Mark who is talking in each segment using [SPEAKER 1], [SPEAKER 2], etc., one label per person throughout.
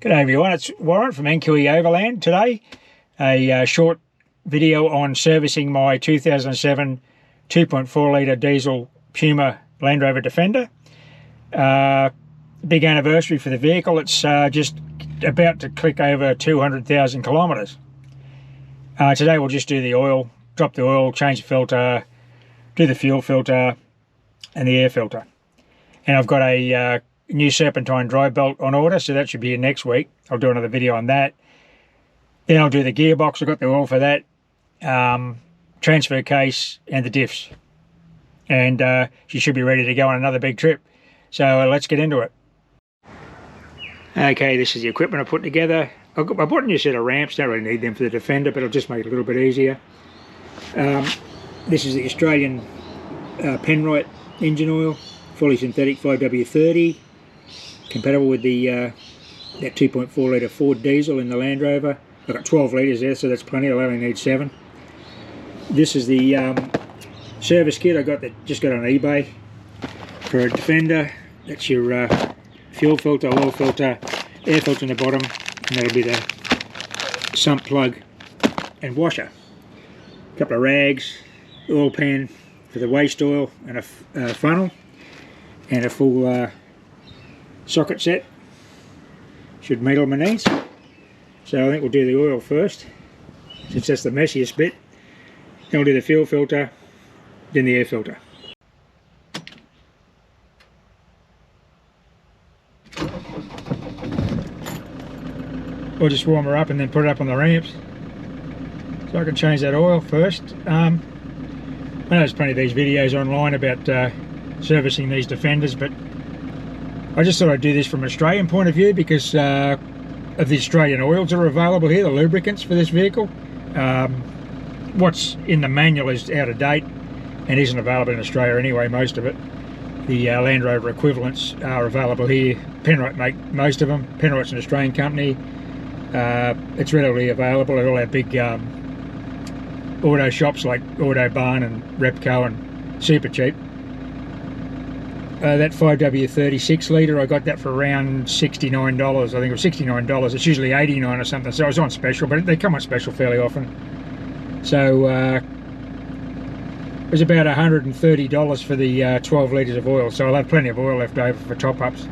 [SPEAKER 1] G'day everyone, it's Warren from NQE Overland today. A short video on servicing my 2007 2.4 litre diesel Puma Land Rover Defender. Big anniversary for the vehicle. It's just about to click over 200,000 kilometres. Today we'll just do the oil, drop the oil, change the filter, do the fuel filter and the air filter. And I've got a new serpentine drive belt on order, so that should be in next week. I'll do another video on that. Then I'll do the gearbox. I've got the oil for that, transfer case and the diffs. And she should be ready to go on another big trip. So let's get into it. Okay, this is the equipment I put together. I bought a new set of ramps. Don't really need them for the Defender, but it'll just make it a little bit easier. This is the Australian Penrite engine oil, fully synthetic 5W30, compatible with the that 2.4 litre Ford diesel in the Land Rover. I've got 12 litres there, so that's plenty. I'll only need 7. This is the service kit I just got on eBay for a Defender. That's your fuel filter, oil filter, air filter in the bottom, and that'll be the sump plug and washer. A couple of rags, oil pan for the waste oil, and a funnel, and a full socket set. Should meet all my needs. So I think we'll do the oil first, since that's the messiest bit. Then we'll do the fuel filter, then the air filter. We'll just warm her up and then put it up on the ramps. So I can change that oil first. I know there's plenty of these videos online about servicing these Defenders, but I just thought I'd do this from an Australian point of view because of the Australian oils that are available here, the lubricants for this vehicle. What's in the manual is out of date and isn't available in Australia anyway, most of it. The Land Rover equivalents are available here. Penrite make most of them. Penrite's an Australian company. It's readily available at all our big auto shops like Autobarn and Repco and Supercheap. That 5W30 litre, I got that for around $69. I think it was $69. It's usually $89 or something, so I was on special, but they come on special fairly often. So it was about $130 for the 12 litres of oil, so I'll have plenty of oil left over for top-ups.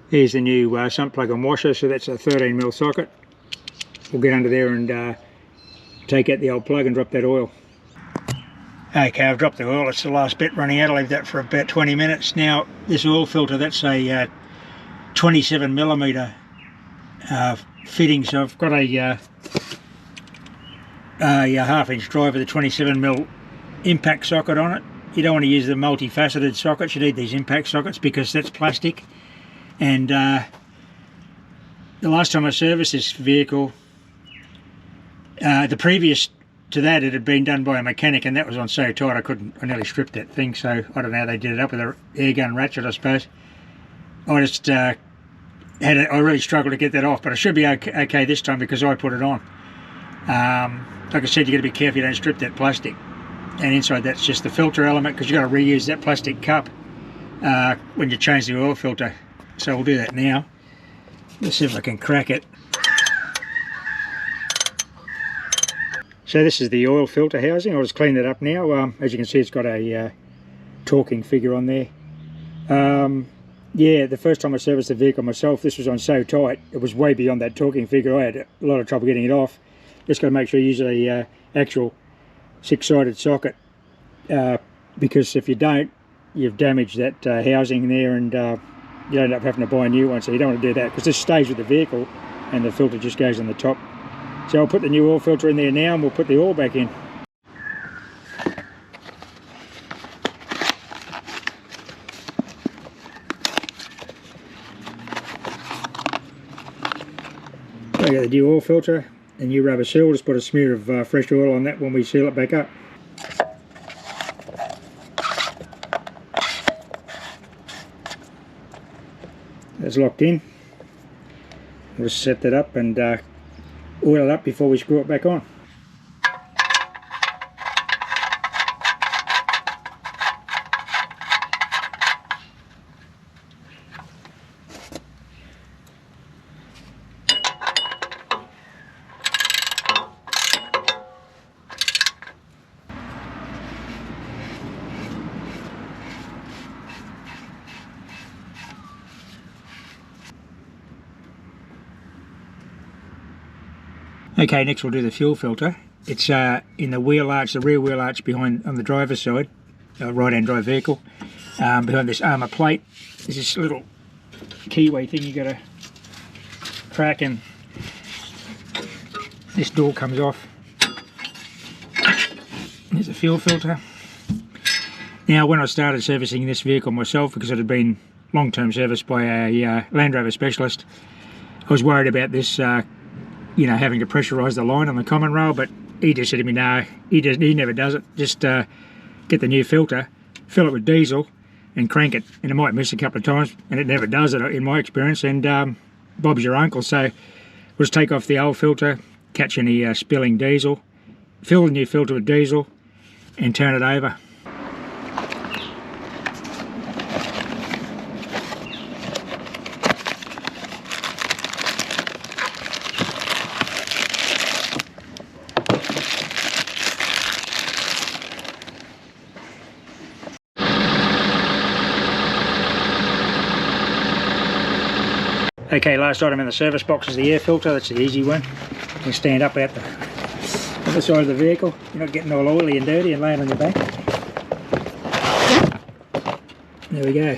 [SPEAKER 1] Here's the new sump plug and washer, so that's a 13mm socket. We'll get under there and take out the old plug and drop that oil. Okay, I've dropped the oil. It's the last bit running out. I'll leave that for about 20 minutes. Now, this oil filter, that's a 27mm fitting, so I've got a half-inch drive with a 27mm impact socket on it. You don't want to use the multifaceted sockets. You need these impact sockets because that's plastic. And the last time I serviced this vehicle, the previous to that, it had been done by a mechanic, and that was on so tight I nearly stripped that thing. So I don't know how they did it up with an air gun ratchet, I suppose. I just I really struggled to get that off, but I should be okay this time because I put it on. Like I said, you got to be careful you don't strip that plastic. And inside that's just the filter element, because you got to reuse that plastic cup when you change the oil filter. So we'll do that now. Let's see if I can crack it. So this is the oil filter housing. I'll just clean that up now. As you can see, it's got a torquing figure on there. Yeah, the first time I serviced the vehicle myself, this was on so tight, it was way beyond that torquing figure. I had a lot of trouble getting it off. Just got to make sure you use a actual 6-sided socket, because if you don't, you've damaged that housing there, and you end up having to buy a new one. So you don't want to do that, because this stays with the vehicle and the filter just goes on the top. So I'll put the new oil filter in there now, and we'll put the oil back in. I got the new oil filter, the new rubber seal. Just put a smear of fresh oil on that when we seal it back up. That's locked in. We'll just set that up and oil it up before we screw it back on. Okay, next we'll do the fuel filter. It's in the wheel arch, the rear wheel arch behind on the driver's side, right-hand drive vehicle. Behind this armour plate, there's this little keyway thing you got to crack, and this door comes off. There's a fuel filter. Now, when I started servicing this vehicle myself, because it had been long-term serviced by a Land Rover specialist, I was worried about this, you know, having to pressurise the line on the common rail, but he just said to me, no, he never does it. Just get the new filter, fill it with diesel, and crank it. And it might miss a couple of times, and it never does it in my experience. And Bob's your uncle, so we'll just take off the old filter, catch any spilling diesel, fill the new filter with diesel, and turn it over. Okay, last item in the service box is the air filter. That's the easy one. You can stand up at the side of the vehicle. You're not getting all oily and dirty and laying on your back. There we go.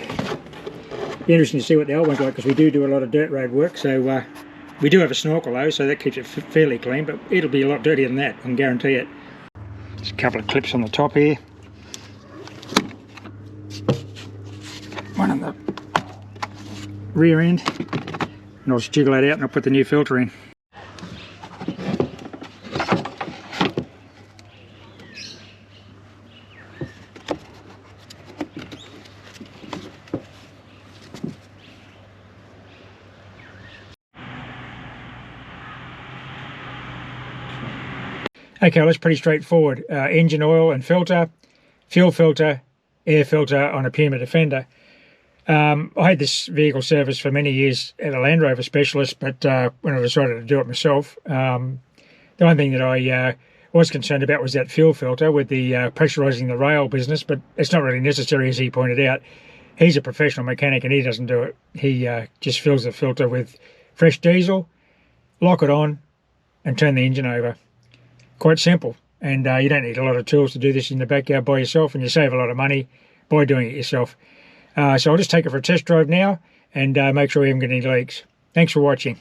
[SPEAKER 1] Be interesting to see what the old one's like, because we do a lot of dirt road work. So we do have a snorkel though, so that keeps it fairly clean, but it'll be a lot dirtier than that, I can guarantee it. Just a couple of clips on the top here. One on the rear end. And I'll just jiggle that out and I'll put the new filter in. Okay, well, that's pretty straightforward. Engine oil and filter, fuel filter, air filter on a Puma Defender. I had this vehicle serviced for many years at a Land Rover specialist, but when I decided to do it myself, the only thing that I was concerned about was that fuel filter with the pressurising the rail business, but it's not really necessary, as he pointed out. He's a professional mechanic and he doesn't do it. He just fills the filter with fresh diesel, lock it on, and turn the engine over. Quite simple, and you don't need a lot of tools to do this in the backyard by yourself, and you save a lot of money by doing it yourself. So I'll just take it for a test drive now and make sure we haven't got any leaks. Thanks for watching.